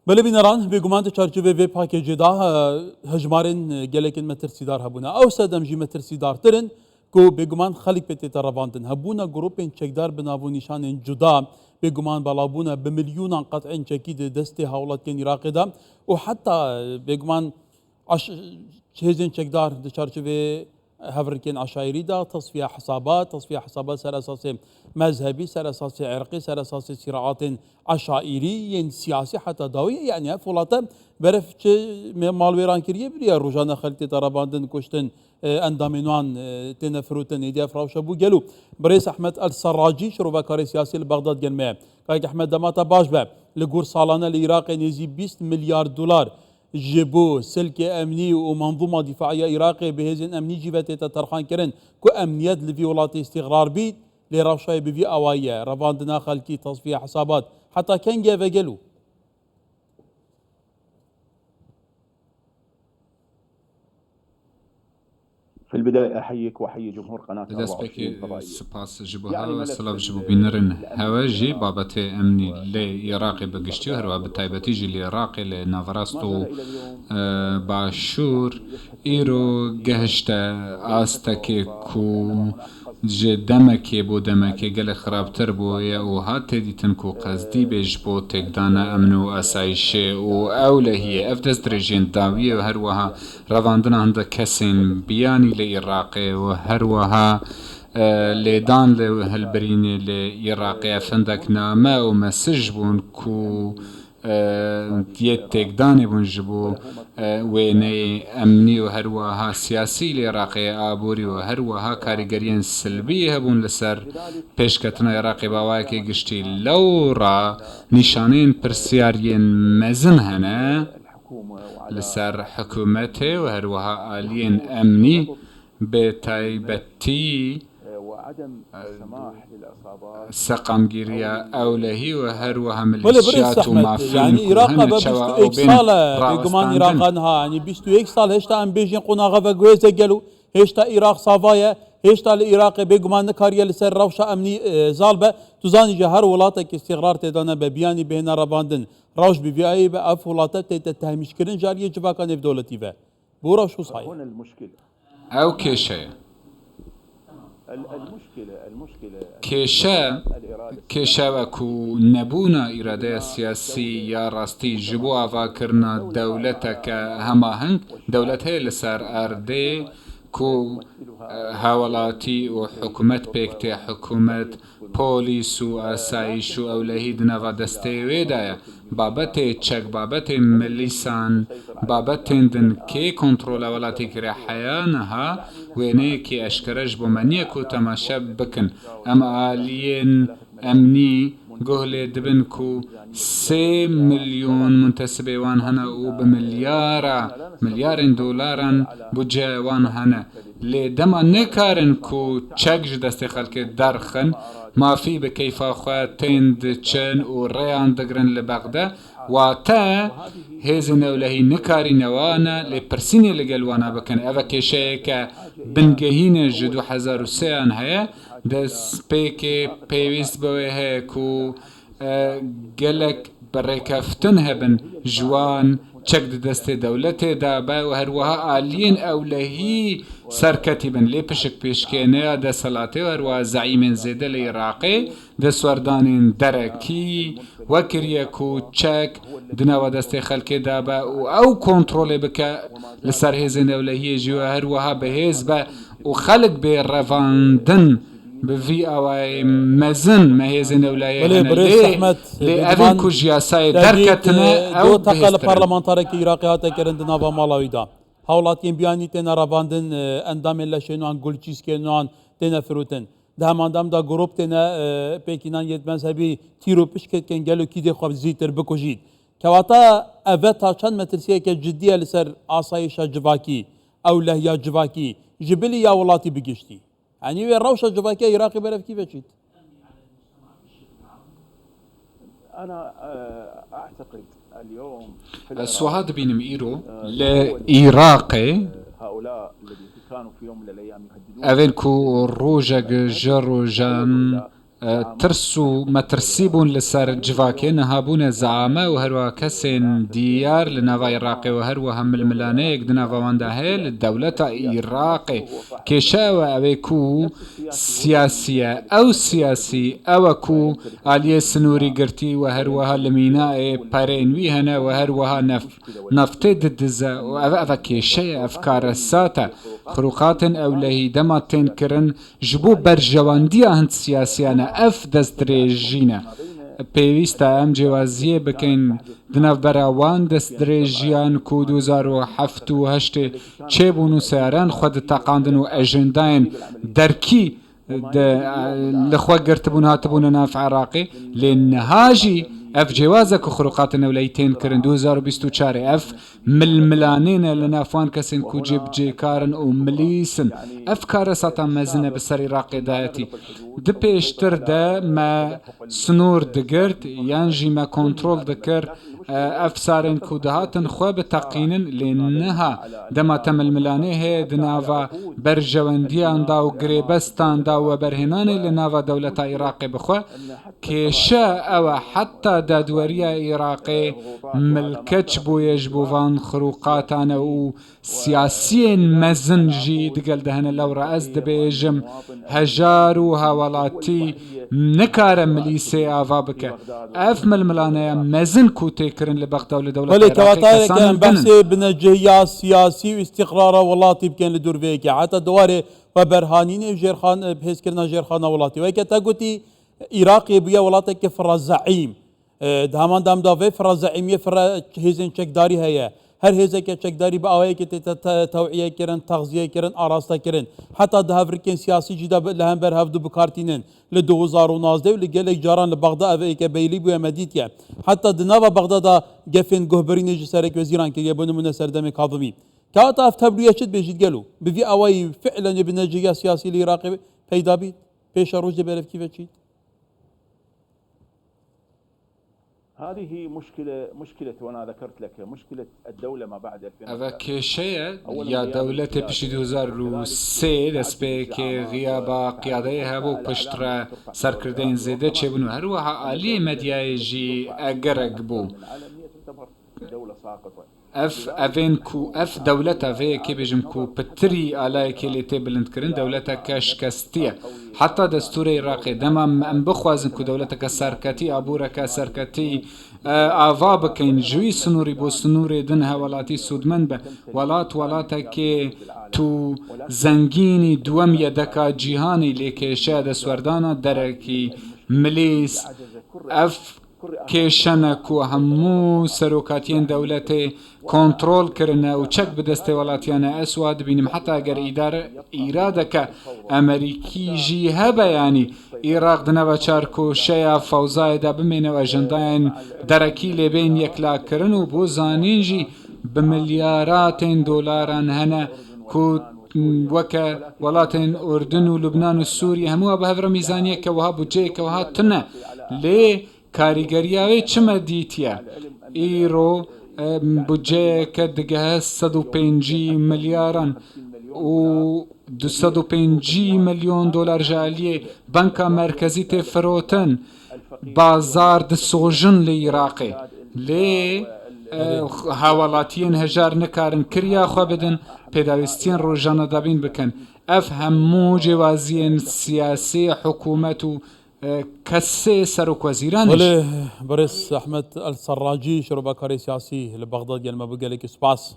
بله بینران بگومان چارچوبه و پاکیجی دا هجمارن گلکن مترسیدار هبونا او سدم جی مترسیدار ترن کو بگومان خلیق پتی ترواندن هبونا گروپین چکدار بناو نشان جدا بگومان بالابونا بمليون قطع چکید دسته حولات کن عراق دا و حتی بگومان چهزن چکدار چارچوبه هفركين عشائري دا تصفية حسابات سر أساس مذهبي سر أساس عرقي سر أساس صراعات عشائري يعني سياسي حتى داوية يعني فولاتا برف مالويران كريه بريا روجانا خلتي تراباندن كشتن اندامينوان تنفروتن ايديا فراوشا بو جلو بريس احمد السراجي شروع كاري سياسي لبغداد جنمه كايك احمد دماتا باش با لغور سالانه العراق نزي 20 مليار دولار جبو سلك امني ومنظومه دفاعيه عراقيه بهزن امني جيبت ترخان كرن كو امنيات لفيولات استقرار بيت لرشاي بفي اوايه رفاندنا خلكي تصفيه حسابات حتى كان جا فجلو في البداية أحييك وأحيي جمهور قناة 24 الفضائية. سپاس جبوها سلاف جبو بينرن هواجي بابت امني لعراقي بقشتي هروا بتايبتي جي لعراقي لنافراستو باشور ايرو قهشتا آستكي كو جي دمكي بو دمكي قل خرابتر بو او هات ديتن كو قصدي بيج بو تقدانا امنو اسايشي و اوله هي افدس درجين داوية و هروها رواندنا هنده كسين بياني لعراقي و هروها ليدان لهالبريني لعراقي افندك نامه و مسج بون كو ديت تقداني بون جبو ويني امني و هروها سياسي لعراقي آبوري و هروها كاريگرين سلبي هبون لسر پیشکتنا عراقي باواكي گشتي لورا نشانين پرسيارين مزن هنا لسر حكومته و هروها آلين امني بتايبتي سقم گیریا اولهی و هر و هم ملیشیات و مافین يعني عراق با 21 ساله بگمان عراق ها يعني 21 سال هشتا ام بیجین قناغه و گویزه گلو هشتا عراق صافايا هشتا العراق بگمان نکاریا لسر روشا امنی زالبه تزانی جه هر ولاته که استقرار تدانه به بیانی بهنا رواندن روش ببیایی به اف ولاته تتهمش کرن جاریه جواکان اف دولتی به بورا شو صحيح هنا المشكلة او كيشه كيشه وكو نبونا إرادة سياسي يا راستي جبو آفا كرنا دولتك هماهنگ دولته لسر أردي كو هاولاتي و حكومت بيكتي حكومت بوليس و أسايش و أولهيد نوا دسته ويدايا بابته چك بابته مليسان بابته دن كي كنترول أولاتي كري حيانها وينه كي أشكرج بمانيه كو تماشا بكن أما آليين أمني قهلي دبنكو 3 مليون منتسبي وان هنا مليار دولارا بجا وان هنا لدما نكارن كو تشاك دستي خلق درخن ما في بكيفا خواتين دچن و ريان دقرن لبغدا واتا هزن اولهي نكاري نوانا لپرسيني لقلوانا بكن اوه كشيكا بنگهين جدو 2003 هيا دس بيكي بيويست بوي هيا كو قلق بريكفتن هبن جوان چك دست دولته دا با و هروها آلين اولهي سركتبن لي پشك پیشکینه دا سلاته و هروها زعيمين زيده لعراقي دا سوردانين دركي وكريكو چك دناوا دست خلق دا با او كنترول بك لسر هزن اولهي جوا هروها بهز با و خلق برواندن بفي اوای مزن مهزن اولای لأفن كجياساي دركتنا او تقل پارلمانتاره که عراقیات کرند ناوا مالاوی دا حولاتین بیانی تینا رواندن اندام لشنوان گلچیسکنوان تینا فروتن ده همان دا گروپ تینا پیکینان یت مذهبی تیرو پشکت کن گلو کی دی خواب زیتر بکجید كواتا أفتا چند مترسية كجدية لسر آسايشا جواكي أو لهيا جواكي جبلي يا ولاتي بقشتي يعني وين روشة جواكي عراقي برف كيف جيت؟ أنا أعتقد اليوم السوهاد بين ميرو لعراقي هؤلاء الذين كانوا في يوم من الأيام يهددون أفنكو روجا جروجان ترسو مترسيبون لسر جواكين هابون زعامة وهروا كسين ديار لنافا عراقي وهروا هم الملانيك دنافا وانده للدولة عراقي كيشاوة اويكو سياسية او سياسي اوكو عليه سنوري قرتي وهروا لميناء بارين ويهنا وهروا نفتي ددزا وأفا كيشاية افكار الساتا خروقات أولهي دما تنكرن جبو برجوانديا هند سياسيانا اف دستريجينا بيويستا ام جوازيه بكين دناف براوان دستريجيان كو 2007 و 8 چيبونو سياران خود تاقاندن و اجنداين دركي لخوا قرتبون هاتبون ناف عراقي لان هاجي اف جوازك خروقات نوليتين كرن 2024 اف ململانين لنافوان كسن كو جيب جيكارن او مليسن اف كارساتا مزنه بسر عراقي دايتي دبيشتر دا ما سنور دقرت يانجي ما كنترول دكر اف سارن كو دهاتن خواب تقينن لانها دما تمل ملاني هي دنافا برجوانديان دا و غريبستان دا و برهناني لنافا دولة عراقي بخوا كيشا او حتى دادوريا عراقي ملكتش بو يجبو فان خروقاتانا و سياسيين مزنجي دقل دهن لو رأس دبيجم هجارو هاولاتي نكار مليسي آفا بك اف ململانا مزن كو تكرن لبغدا ولدولة عراقي كان بحثي بنجية سياسي واستقرار ولاتي بكين لدور فيكي حتى دواري وبرهانين جيرخان بحيث كرنا جيرخان ولاتي ويكا تاقوتي عراقي بيا ولاتي كفر زعيم دهمان دام دافي فرا زعيمية فرا هيزن چكداري هيا هر هيزن چكداري بأوهي كي توعية كرن تغذية كرن آراستا كرن حتى دهافركين سياسي جدا لهم برهفدو بكارتينن لدو وزارو نازده ولقالك جاران لبغدا أفئي كبيلي بويا مديتيا حتى دنابا بغدا دا قفين قهبرين جسارك وزيران كي يبونو من سردم كاظمي كاتا افتبرو يشد بيجيد قالو بفي أوهي فعلا يبنجيا سياسي العراقي پیدا بيت پیش روز دي برف كيف تشيد هذه مشكلة وأنا ذكرت لك مشكلة الدولة ما بعد 2000. أفا كيشية يا دولة بشي 2003 دسبه كي غيابا قيادة هبو پشترا سرکردين زيده چه بنو هروها آلي مدياي جي اگرق بو دولة ساقطة افين كو اف دولتا في كي بيجم كو بتري على كي بلند كرن دولتا كشكستيه حتى دستور عراقي دما ام بخوازن كو دولتا كسركتي ابورا كسركتي آوا بكين جوي سنوري بو سنوري دنها ولاتي سودمن به ولاتا كي تو زنگيني دوم يدكا جيهاني لكي شاد سوردانا دركي مليس اف كيشنا كو همو سروكاتين دولتي كنترول كرنا و چك بدسته ولاتيانا اسواد بينم حتى اگر إرادك امريكي جي هبا يعني عراق دنوا چاركو شيا فوزاي دا بمينو اجنداين دركي لبين يكلا كرنو بو زانين جي بمليارات دولاران هنا كو وكا ولاتين اردن و لبنان و سوريا همو بهفر ميزانية كوها بجي كوها تنه ليه كاريگرياوي چما ديتيا ايرو بودجه كدگه 105 ملياران و 205 مليون دولار جاليه بنكا مركزي تفروتن بازار دسوجن لعراقي لي هاولاتين هجار نكارن كريا خو بدن پيداوستين روجانا دابين بكن افهمو جوازين سياسي حكومته كسي سروك وزيران وليه بريس أحمد السراجي شربا كاري سياسي لبغداد يلما بقالك سباس